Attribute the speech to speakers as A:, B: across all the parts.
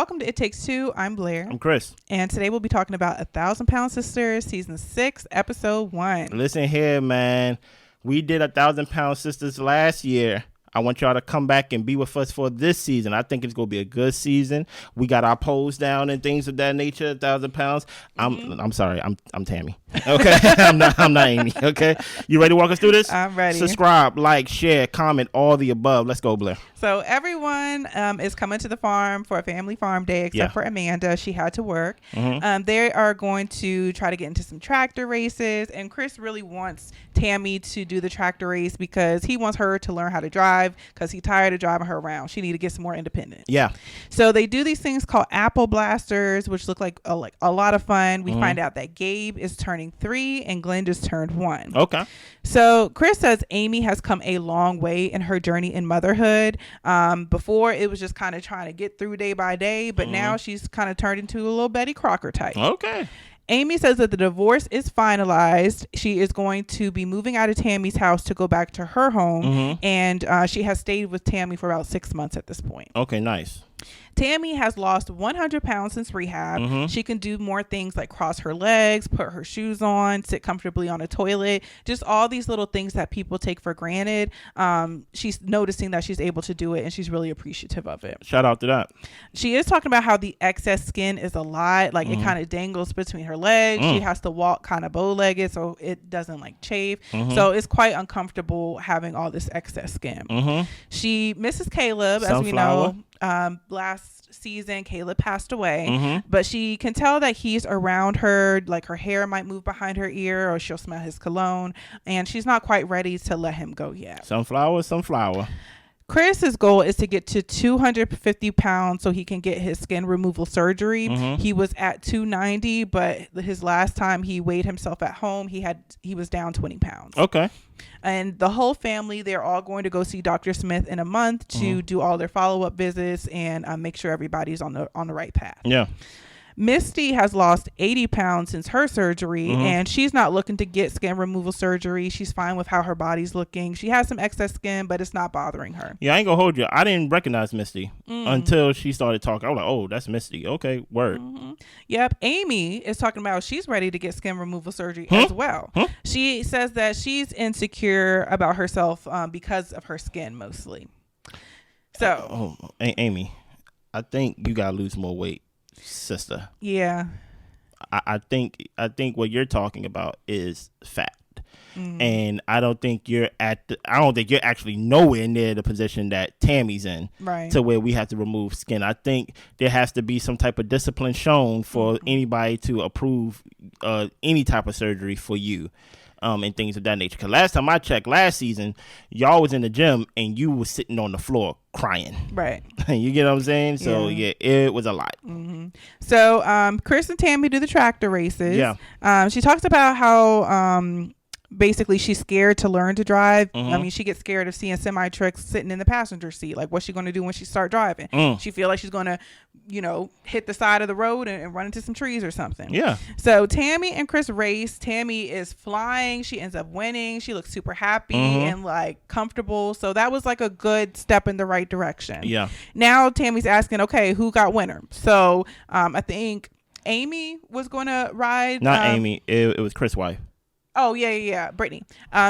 A: Welcome to It Takes Two. I'm Blair.
B: I'm Chris.
A: And today we'll be talking about 1,000 Pound Sisters, Season 6, Episode 1.
B: Listen here, man. We did 1,000 Pound Sisters last year. I want y'all to come back and be with us for this season. I think it's going to be a good season. We got our polls down and things of that nature, 1,000 pounds. I'm sorry. I'm Tammy. Okay. I'm not Amy. Okay. You ready to walk us through this?
A: I'm ready.
B: Subscribe, like, share, comment, all the above. Let's go, Blair.
A: So everyone is coming to the farm for a family farm day except for Amanda. She had to work. They are going to try to get into some tractor races. And Chris really wants Tammy to do the tractor race because he wants her to learn how to drive because he's tired of driving her around. She need to get some more independence.
B: Yeah.
A: So they do these things called apple blasters, which look like a lot of fun. We find out that Gabe is turning 3 and Glenn just turned 1.
B: Okay.
A: So Chris says Amy has come a long way in her journey in motherhood. Before it was just kind of trying to get through day by day, but now she's kind of turned into a little Betty Crocker type.
B: Okay.
A: Amy says that the divorce is finalized. She is going to be moving out of Tammy's house to go back to her home. And she has stayed with Tammy for about 6 months at this point.
B: Okay, nice.
A: Tammy has lost 100 pounds since rehab. She can do more things like cross her legs, put her shoes on, sit comfortably on a toilet, just all these little things that people take for granted. She's noticing that she's able to do it and she's really appreciative of it.
B: Shout out to that.
A: She is talking about how the excess skin is a lot. Like it kind of dangles between her legs. She has to walk kind of bow-legged so it doesn't like chafe. So it's quite uncomfortable having all this excess skin. She misses Caleb, as we know. Last season Caleb passed away, but she can tell that he's around her, like her hair might move behind her ear or she'll smell his cologne, and she's not quite ready to let him go yet.
B: Sunflower.
A: Chris's goal is to get to 250 pounds so he can get his skin removal surgery. He was at 290, but his last time he weighed himself at home, he was down 20 pounds.
B: Okay.
A: And the whole family, they're all going to go see Dr. Smith in a month to do all their follow-up visits and make sure everybody's on the right path.
B: Yeah.
A: Misty has lost 80 pounds since her surgery, and she's not looking to get skin removal surgery. She's fine with how her body's looking. She has some excess skin, but it's not bothering her.
B: Yeah, I ain't gonna hold you. I didn't recognize Misty until she started talking. I was like, oh, that's Misty. Okay, word.
A: Yep. Amy is talking about she's ready to get skin removal surgery as well. She says that she's insecure about herself because of her skin mostly. So,
B: Amy, I think you gotta lose more weight, sister.
A: Yeah.
B: I think what you're talking about is fat. And I don't think you're actually nowhere near the position that Tammy's in,
A: right,
B: to where we have to remove skin. I think there has to be some type of discipline shown for anybody to approve any type of surgery for you. And things of that nature. Because last time I checked, last season, y'all was in the gym and you was sitting on the floor crying.
A: Right.
B: You get what I'm saying? So, yeah it was a lot.
A: So, Chris and Tammy do the tractor races.
B: Yeah.
A: She talks about how basically she's scared to learn to drive. I mean, she gets scared of seeing semi trucks sitting in the passenger seat. Like, what's she going to do when she start driving? She feel like she's going to, hit the side of the road and run into some trees or something.
B: Yeah.
A: So Tammy and Chris race. Tammy is flying. She ends up winning. She looks super happy and like comfortable. So that was like a good step in the right direction.
B: Yeah.
A: Now Tammy's asking, okay, who got winner? So I think Amy was going to ride.
B: Not Amy. It was Chris' wife.
A: Oh, yeah. Brittany.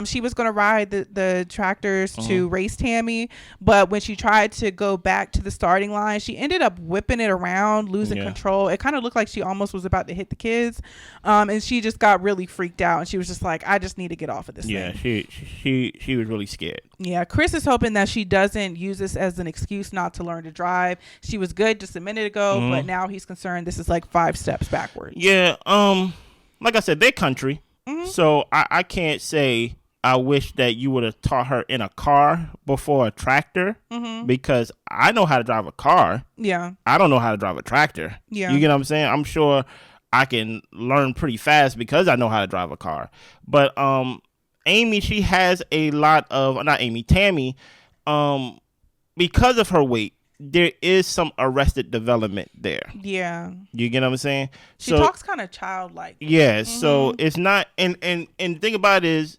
A: She was going to ride the tractors to race Tammy. But when she tried to go back to the starting line, she ended up whipping it around, losing control. It kind of looked like she almost was about to hit the kids. And she just got really freaked out. And she was just like, I just need to get off of this thing.
B: Yeah, she was really scared.
A: Yeah, Chris is hoping that she doesn't use this as an excuse not to learn to drive. She was good just a minute ago, but now he's concerned this is like 5 steps backwards.
B: Yeah, like I said, they're country. So I can't say I wish that you would have taught her in a car before a tractor, because I know how to drive a car.
A: Yeah.
B: I don't know how to drive a tractor.
A: Yeah.
B: You get what I'm saying? I'm sure I can learn pretty fast because I know how to drive a car. But Amy, she has a lot of, not Amy, Tammy, because of her weight, there is some arrested development there.
A: Yeah.
B: You get what I'm saying?
A: She talks kind of childlike.
B: Yeah. So it's not, and the thing about it is,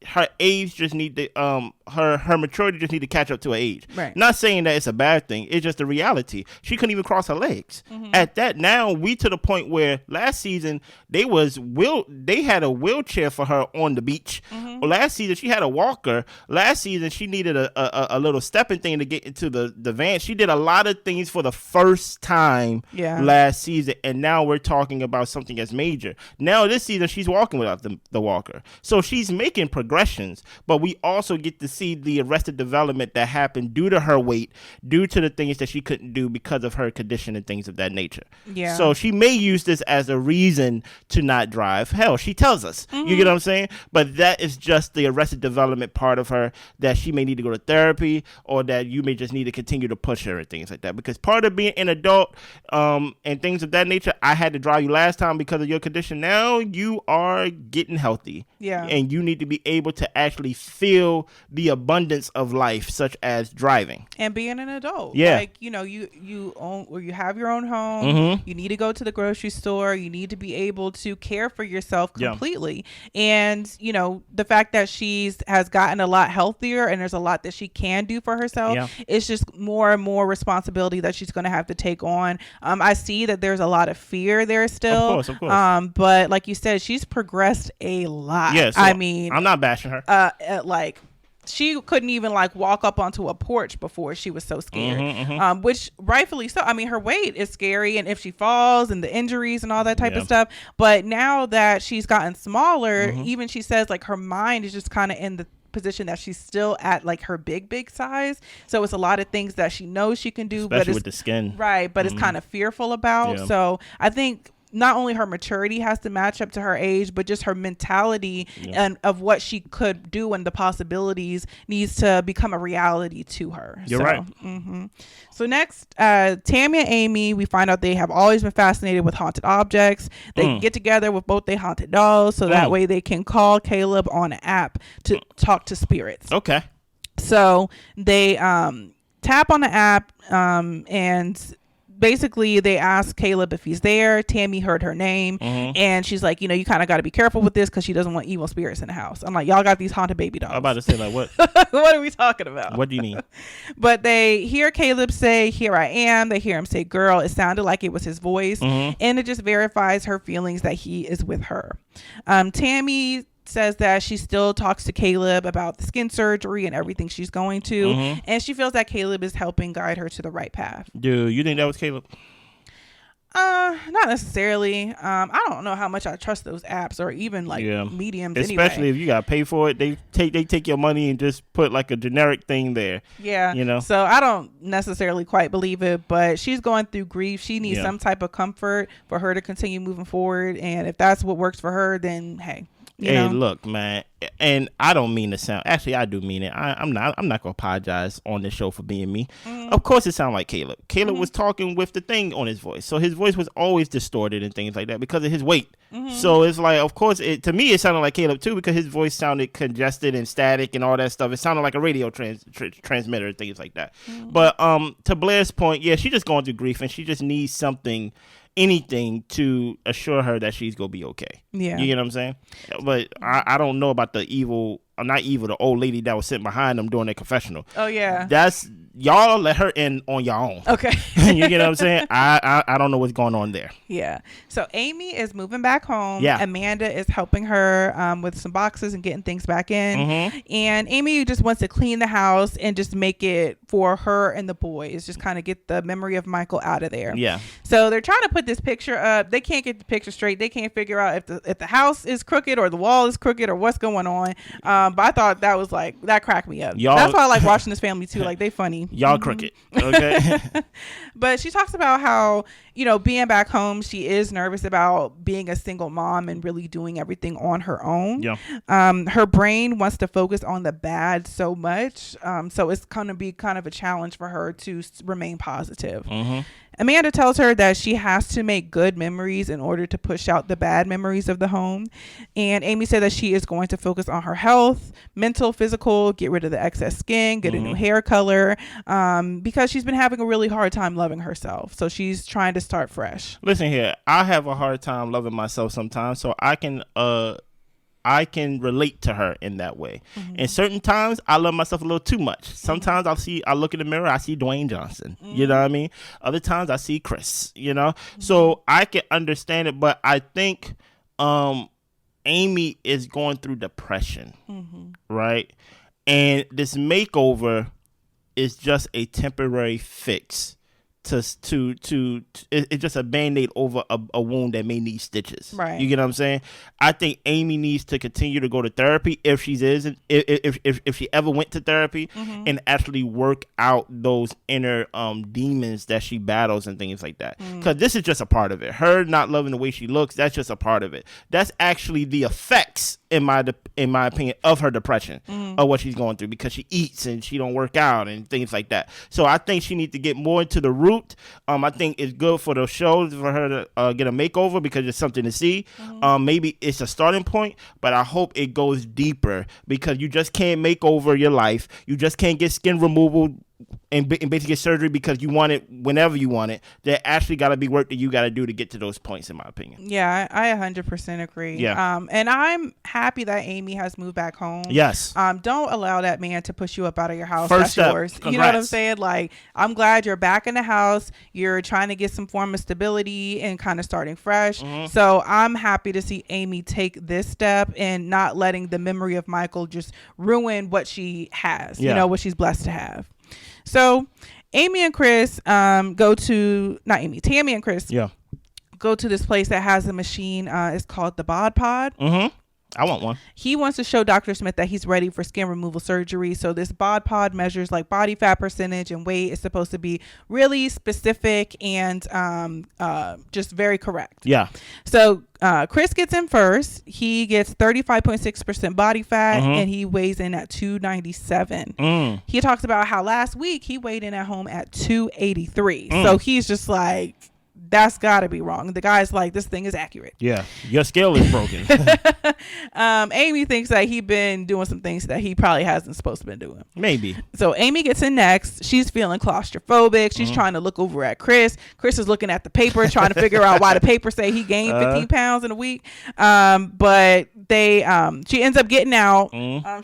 B: her age just need to her maturity just need to catch up to her age.
A: Right.
B: Not saying that it's a bad thing. It's just the reality. She couldn't even cross her legs. At that, now we to the point where last season they had a wheelchair for her on the beach. Last season she had a walker. Last season she needed a little stepping thing to get into the van. She did a lot of things for the first time last season, and now we're talking about something as major. Now this season she's walking without the walker. So she's making progressions, but we also get to see the arrested development that happened due to her weight, due to the things that she couldn't do because of her condition and things of that nature. Yeah. So she may use this as a reason to not drive. Hell, she tells us. You get what I'm saying? But that is just the arrested development part of her, that she may need to go to therapy, or that you may just need to continue to push her and things like that. Because part of being an adult and things of that nature, I had to drive you last time because of your condition. Now you are getting healthy. Yeah. And you need to be able to actually feel the abundance of life, such as driving
A: and being an adult.
B: Yeah.
A: Like, you know, you own, or you have your own home. You need to go to the grocery store. You need to be able to care for yourself completely. And, you know, the fact that has gotten a lot healthier and there's a lot that she can do for herself. It's just more and more responsibility that she's going to have to take on. I see that there's a lot of fear there still.
B: Of course.
A: But like you said, she's progressed a lot.
B: Yeah, so I mean, I'm not bashing her.
A: Like, she couldn't even like walk up onto a porch before. She was so scared, which rightfully so. I mean, her weight is scary, and if she falls and the injuries and all that type of stuff. But now that she's gotten smaller, even she says like her mind is just kind of in the position that she's still at like her big size. So it's a lot of things that she knows she can do,
B: especially
A: but
B: with the skin,
A: right? But it's kind of fearful about. So I think not only her maturity has to match up to her age, but just her mentality and of what she could do and the possibilities needs to become a reality to her.
B: You're right.
A: So next, Tammy and Amy, we find out they have always been fascinated with haunted objects. They get together with both their haunted dolls, so that way they can call Caleb on an app to talk to spirits.
B: Okay.
A: So they tap on the app and basically they ask Caleb if he's there. Tammy heard her name and she's like, you know, you kind of got to be careful with this because she doesn't want evil spirits in the house. I'm like, y'all got these haunted baby dolls.
B: I'm about to say, like, what?
A: What are we talking about?
B: What do you mean?
A: But they hear Caleb say, here I am. They hear him say, girl. It sounded like it was his voice. And it just verifies her feelings that he is with her. Tammy says that she still talks to Caleb about the skin surgery and everything she's going to, and she feels that Caleb is helping guide her to the right path.
B: Dude, you think that was Caleb?
A: Not necessarily. I don't know how much I trust those apps or even like mediums.
B: Especially if you gotta pay for it, they take your money and just put like a generic thing there. Yeah, you know.
A: So I don't necessarily quite believe it, but she's going through grief. She needs some type of comfort for her to continue moving forward, and if that's what works for her, then hey. You know?
B: Look, man, and I don't mean to sound. Actually, I do mean it. I'm not gonna apologize on this show for being me. Of course, it sounded like Caleb. Caleb was talking with the thing on his voice, so his voice was always distorted and things like that because of his weight. So it's like, of course, to me, it sounded like Caleb too because his voice sounded congested and static and all that stuff. It sounded like a radio transmitter and things like that. But to Blair's point, yeah, she's just going through grief and she just needs something. Anything to assure her that she's gonna be okay. Yeah, you get what I'm saying? But I don't know about the evil. Not evil. The old lady that was sitting behind them doing their confessional. Oh yeah, that's y'all let her in on your own. Okay, you get what I'm saying? I don't know what's going on there.
A: Yeah. So Amy is moving back home. Yeah. Amanda is helping her with some boxes and getting things back in. And Amy just wants to clean the house and just make it for her and the boys. Just kind of get the memory of Michael out of there. Yeah. So they're trying to put this picture up. They can't get the picture straight. They can't figure out if the house is crooked or the wall is crooked or what's going on. But I thought that was like, that cracked me up. That's why I like watching this family too. Like, they funny.
B: Y'all crooked. Okay.
A: But she talks about how, you know, being back home, she is nervous about being a single mom and really doing everything on her own. Yeah. Her brain wants to focus on the bad so much. So it's going to be kind of a challenge for her to remain positive. Amanda tells her that she has to make good memories in order to push out the bad memories of the home. And Amy said that she is going to focus on her health, mental, physical, get rid of the excess skin, get a new hair color, because she's been having a really hard time loving herself. So she's trying to start fresh.
B: Listen here, I have a hard time loving myself sometimes, so I can I can relate to her in that way. And certain times I love myself a little too much. Sometimes I look in the mirror, I see Dwayne Johnson. You know what I mean? Other times I see Chris, you know? So I can understand it, but I think Amy is going through depression, right? And this makeover is just a temporary fix it's just a Band-Aid over a wound that may need stitches.
A: Right.
B: You get what I'm saying? I think Amy needs to continue to go to therapy if she ever went to therapy and actually work out those inner demons that she battles and things like that. Because this is just a part of it. Her not loving the way she looks, that's just a part of it. That's actually the effects, in my opinion, of her depression, of what she's going through, because she eats and she don't work out and things like that. So I think she needs to get more into the root. I think it's good for the show for her to get a makeover because it's something to see. Maybe it's a starting point, but I hope it goes deeper, because you just can't make over your life. You just can't get skin removal and basically get surgery because you want it whenever you want it. There actually got to be work that you got to do to get to those points, in my opinion.
A: Yeah, I 100% agree.
B: Yeah.
A: And I'm happy that Amy has moved back home.
B: Yes.
A: Don't allow that man to push you up out of your house.
B: First
A: That's
B: step.
A: yours.
B: Congrats.
A: You know what I'm saying? Like, I'm glad you're back in the house. You're trying to get some form of stability and kind of starting fresh. So I'm happy to see Amy take this step and not letting the memory of Michael just ruin what she has, what she's blessed to have. So Tammy and Chris go to this place that has a machine. It's called the Bod Pod.
B: I want one.
A: He wants to show Dr. Smith that he's ready for skin removal surgery. So this Bod Pod measures like body fat percentage and weight. It's supposed to be really specific and just very correct.
B: Yeah.
A: So Chris gets in first. He gets 35.6% body fat and he weighs in at 297. He talks about how last week he weighed in at home at 283. So he's just like, that's gotta be wrong. The guy's like, this thing is accurate.
B: Yeah, your scale is broken.
A: Amy thinks that he's been doing some things that he probably hasn't supposed to been doing.
B: Maybe.
A: So Amy gets in next. She's feeling claustrophobic. She's trying to look over at Chris. Chris is looking at the paper, trying to figure out why the paper say he gained 15 pounds in a week. But she ends up getting out.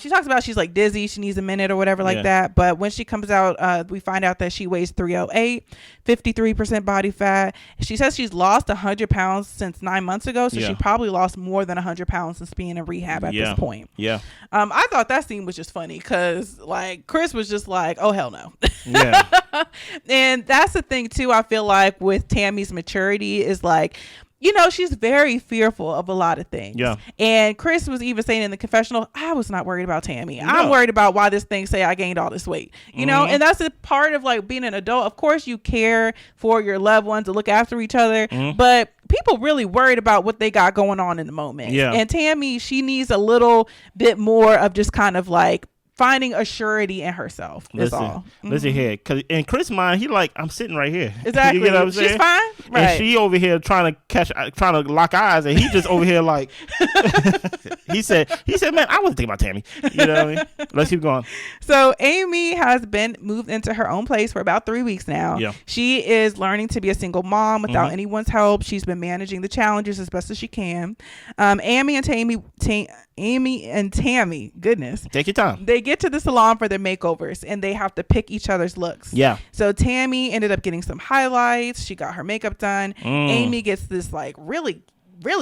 A: She talks about she's like dizzy. She needs a minute or whatever like that. But when she comes out, we find out that she weighs 308, 53% body fat. She says she's lost 100 pounds since 9 months ago. So she probably lost more than 100 pounds since being in rehab at this point. Yeah. I thought that scene was just funny because like Chris was just like, oh, hell no. Yeah. And that's the thing too. I feel like with Tammy's maturity is like, she's very fearful of a lot of things. Yeah. And Chris was even saying in the confessional, I was not worried about Tammy. No. I'm worried about why this thing say I gained all this weight. You know, and that's a part of like being an adult. Of course you care for your loved ones to look after each other, but people really worried about what they got going on in the moment. Yeah. And Tammy, she needs a little bit more of just kind of like finding a surety in herself. Listen
B: here, because in Chris' mind, he like, I'm sitting right here.
A: Exactly. You know what I'm saying? She's fine. Right.
B: And she over here trying to lock eyes, and he just over here like, he said, man, I wasn't thinking about Tammy. You know what I mean? Let's keep going.
A: So Amy has been moved into her own place for about 3 weeks now. Yeah. She is learning to be a single mom without anyone's help. She's been managing the challenges as best as she can. Amy and Tammy, goodness.
B: Take your time.
A: They get to the salon for their makeovers and they have to pick each other's looks. Yeah. So Tammy ended up getting some highlights. She got her makeup done. Amy gets this like really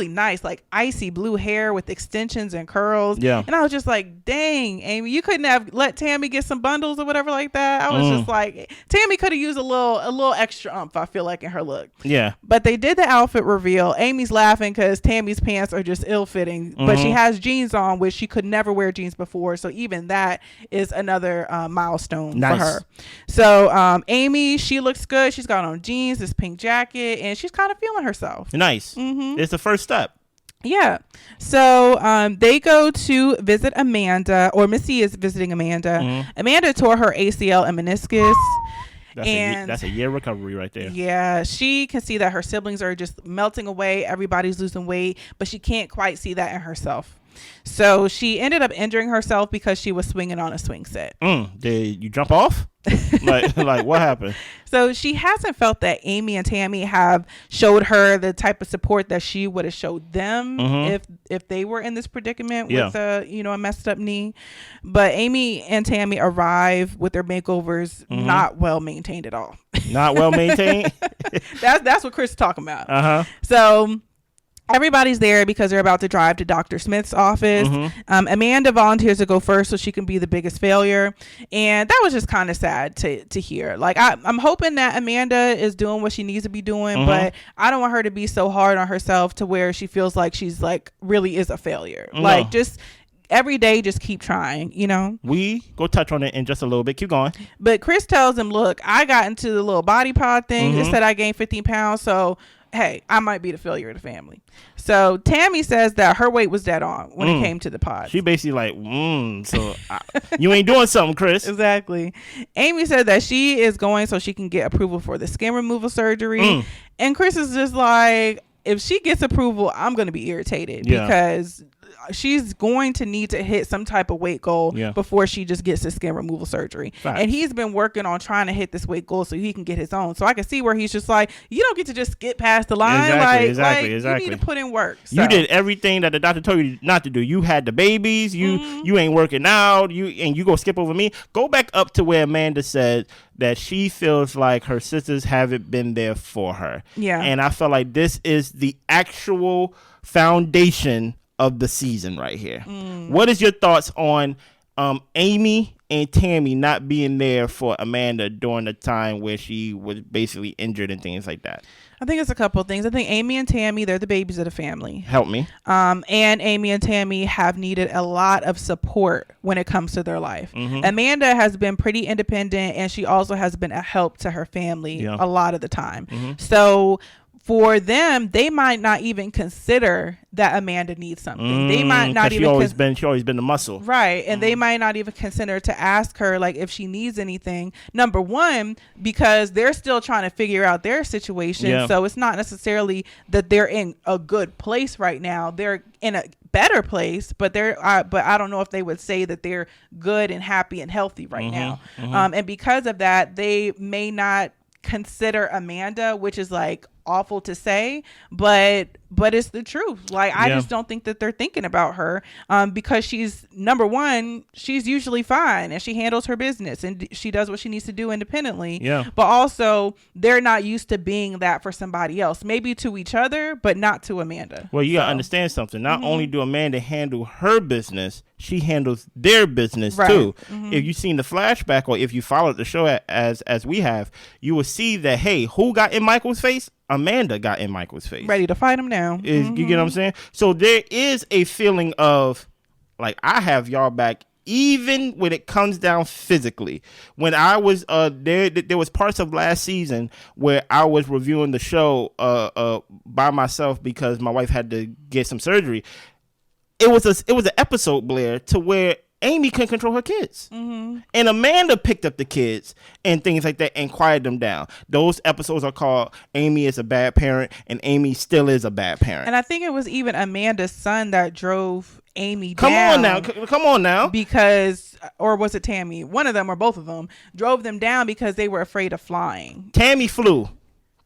A: nice like icy blue hair with extensions and curls. Yeah. And I was just like, dang, Amy, you couldn't have let Tammy get some bundles or whatever like that. I was just like, Tammy could have used a little extra oomph, I feel like, in her look. Yeah. But they did the outfit reveal. Amy's laughing because Tammy's pants are just ill-fitting, but she has jeans on, which she could never wear jeans before. So even that is another milestone for her. So Amy, she looks good. She's got on jeans, this pink jacket, and she's kind of feeling herself.
B: Nice. It's the first step.
A: Yeah. So they go to visit Amanda, or Missy is visiting Amanda. Amanda tore her ACL and meniscus.
B: That's a year recovery right there.
A: Yeah. She can see that her siblings are just melting away. Everybody's losing weight, but she can't quite see that in herself. So she ended up injuring herself because she was swinging on a swing set.
B: Did you jump off? Like what happened?
A: So she hasn't felt that Amy and Tammy have showed her the type of support that she would have showed them if they were in this predicament with a messed up knee. But Amy and Tammy arrive with their makeovers not well maintained at all.
B: Not well maintained.
A: That's what Chris is talking about. So everybody's there because they're about to drive to Dr. Smith's office. Amanda volunteers to go first so she can be the biggest failure. And that was just kind of sad to hear. Like, I'm hoping that Amanda is doing what she needs to be doing, but I don't want her to be so hard on herself to where she feels like she's like really is a failure. Like, just every day, just keep trying, We
B: go touch on it in just a little bit. Keep going.
A: But Chris tells him, look, I got into the little body pod thing. It said I gained 15 pounds. So hey, I might be the failure of the family. So Tammy says that her weight was dead on when it came to the pod.
B: She basically like, you ain't doing something, Chris.
A: Exactly. Amy said that she is going so she can get approval for the skin removal surgery. And Chris is just like, if she gets approval, I'm going to be irritated because she's going to need to hit some type of weight goal before she just gets the skin removal surgery. Facts. And he's been working on trying to hit this weight goal so he can get his own. So I can see where he's just like, you don't get to just skip past the line. Exactly. You need to put in work. So.
B: You did everything that the doctor told you not to do. You had the babies. You ain't working out. You go skip over me. Go back up to where Amanda said that she feels like her sisters haven't been there for her. Yeah. And I feel like this is the actual foundation of the season right here. What is your thoughts on Amy and Tammy not being there for Amanda during the time where she was basically injured and things like that?
A: I think it's a couple of things. I think Amy and Tammy, they're the babies of the family.
B: Help me.
A: And Amy and Tammy have needed a lot of support when it comes to their life. Amanda has been pretty independent, and she also has been a help to her family a lot of the time. So for them, they might not even consider that Amanda needs something. They might not even.
B: She always been the muscle,
A: right? And they might not even consider to ask her like if she needs anything. Number one, because they're still trying to figure out their situation, so it's not necessarily that they're in a good place right now. They're in a better place, but but I don't know if they would say that they're good and happy and healthy right now. And because of that, they may not consider Amanda, which is like awful to say, but it's the truth. Like, I just don't think that they're thinking about her because she's, number one, she's usually fine and she handles her business and she does what she needs to do independently. But also they're not used to being that for somebody else, maybe to each other, but not to Amanda.
B: Well, you gotta understand something. Not only do Amanda handle her business, she handles their business too. If you've seen the flashback or if you followed the show as we have, you will see that, hey, who got in Michael's face? Amanda got in Michael's face.
A: Ready to fight him now.
B: You get what I'm saying? So there is a feeling of, like, I have y'all back even when it comes down physically. When I was there was parts of last season where I was reviewing the show by myself because my wife had to get some surgery. It was an episode, Blair, to where Amy couldn't control her kids. And Amanda picked up the kids and things like that and quieted them down. Those episodes are called Amy is a Bad Parent and Amy Still Is a Bad Parent.
A: And I think it was even Amanda's son that drove Amy
B: down. Come on now.
A: Because, or was it Tammy? One of them or both of them drove them down because they were afraid of flying.
B: Tammy flew.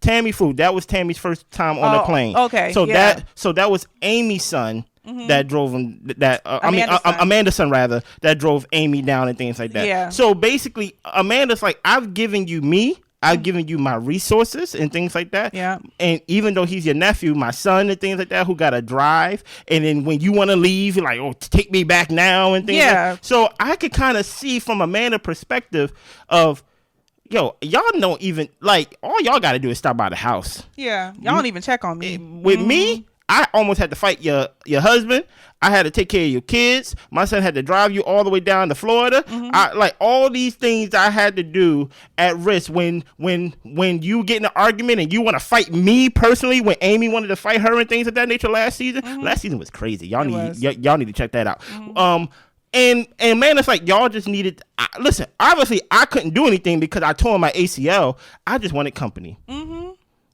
B: That was Tammy's first time on the plane.
A: Okay.
B: So that was Amy's son. That drove him. Amanda's son rather. That drove Amy down and things like that. Yeah. So basically, Amanda's like, I've given you me. I've given you my resources and things like that. Yeah. And even though he's your nephew, my son and things like that, who got to drive. And then when you want to leave, you're like, oh, take me back now and things like that. So I could kind of see from Amanda's perspective of, yo, y'all don't even, like, all y'all got to do is stop by the house.
A: Yeah. Y'all don't even check on me.
B: With me, I almost had to fight your husband. I had to take care of your kids. My son had to drive you all the way down to Florida. I like all these things I had to do at risk when you get in an argument and you want to fight me personally when Amy wanted to fight her and things of that nature last season. Last season was crazy. Y'all need to check that out. And man, it's like y'all just needed. Listen, obviously I couldn't do anything because I tore my ACL. I just wanted company.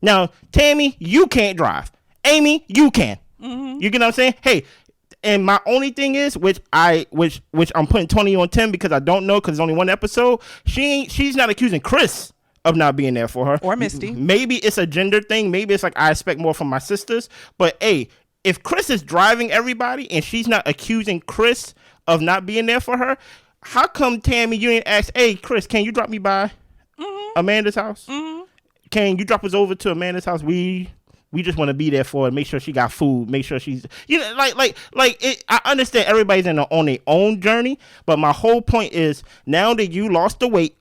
B: Now, Tammy, you can't drive. Amy, you can. You get what I'm saying? Hey, And my only thing is, which I'm putting 20 on 10 because I don't know, because it's only one episode. She's not accusing Chris of not being there for her.
A: Or Misty.
B: Maybe it's a gender thing. Maybe it's like I expect more from my sisters. But hey, if Chris is driving everybody and she's not accusing Chris of not being there for her, how come, Tammy, you didn't ask, hey, Chris, can you drop me by Amanda's house? Can you drop us over to Amanda's house? We just want to be there for her, make sure she got food, make sure she's, I understand everybody's on their own journey, but my whole point is, now that you lost the weight,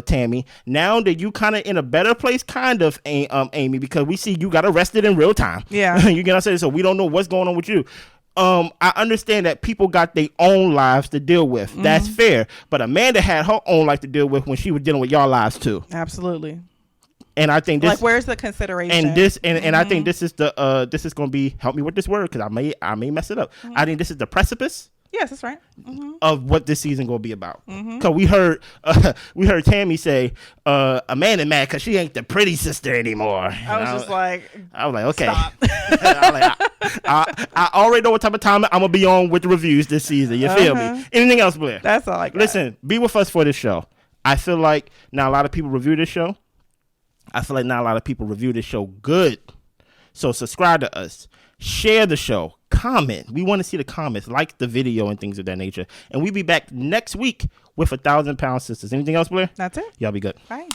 B: Tammy, now that you kind of in a better place, kind of, Amy, because we see you got arrested in real time.
A: Yeah.
B: You get what I'm saying? So we don't know what's going on with you. I understand that people got their own lives to deal with. That's fair. But Amanda had her own life to deal with when she was dealing with y'all lives too.
A: Absolutely.
B: And I think this,
A: like, where's the consideration?
B: And this, and I think this is this is going to be, help me with this word, because I may mess it up. I think this is the precipice.
A: Yes, that's right.
B: Of what this season going to be about. Because we heard Tammy say, Amanda mad because she ain't the pretty sister anymore.
A: I was like,
B: okay.
A: Stop.
B: I already know what type of time I'm going to be on with the reviews this season. You feel me? Anything else, Blair?
A: That's all I got.
B: Listen, be with us for this show. I feel like now a lot of people review this show. I feel like not a lot of people review this show good. So subscribe to us. Share the show. Comment. We want to see the comments. Like the video and things of that nature. And we'll be back next week with 1,000 Pound Sisters. Anything else, Blair?
A: That's it.
B: Y'all be good.
A: Bye.